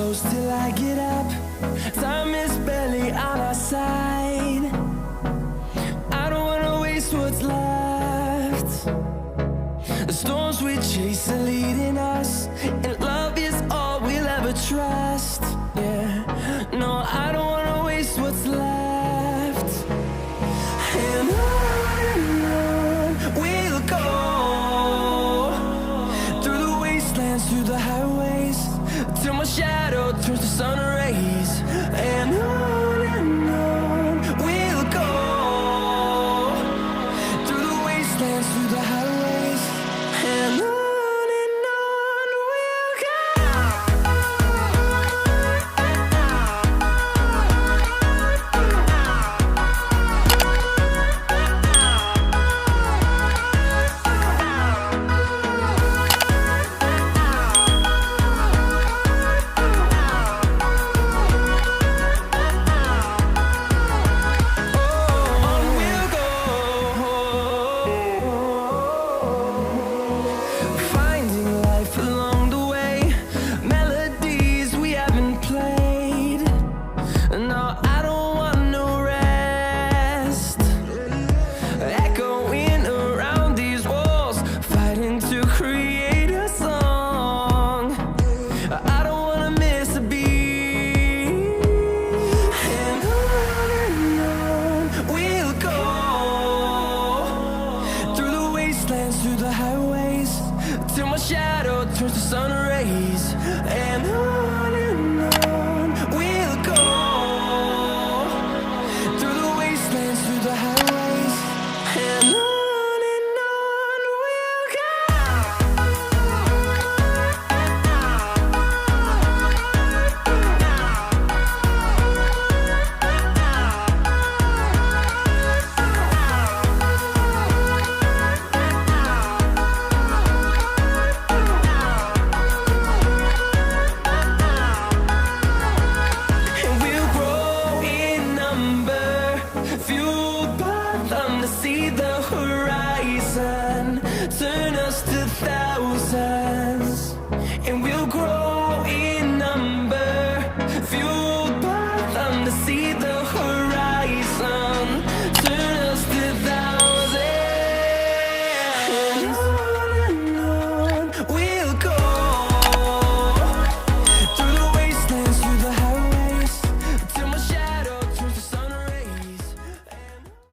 close till I get up. Time is barely on our side. I don't wanna waste what's left. The storms we chase are leading us, and love is all we'll ever trust. Yeah, no, I don't wanna waste what's left. And on we'll go, through the wastelands, through the highways, till my shadow turns to sun rays. And on we'll go, through the wastelands, through the highways, and on we'll go. Finding life along the way, melodies we haven't played. No,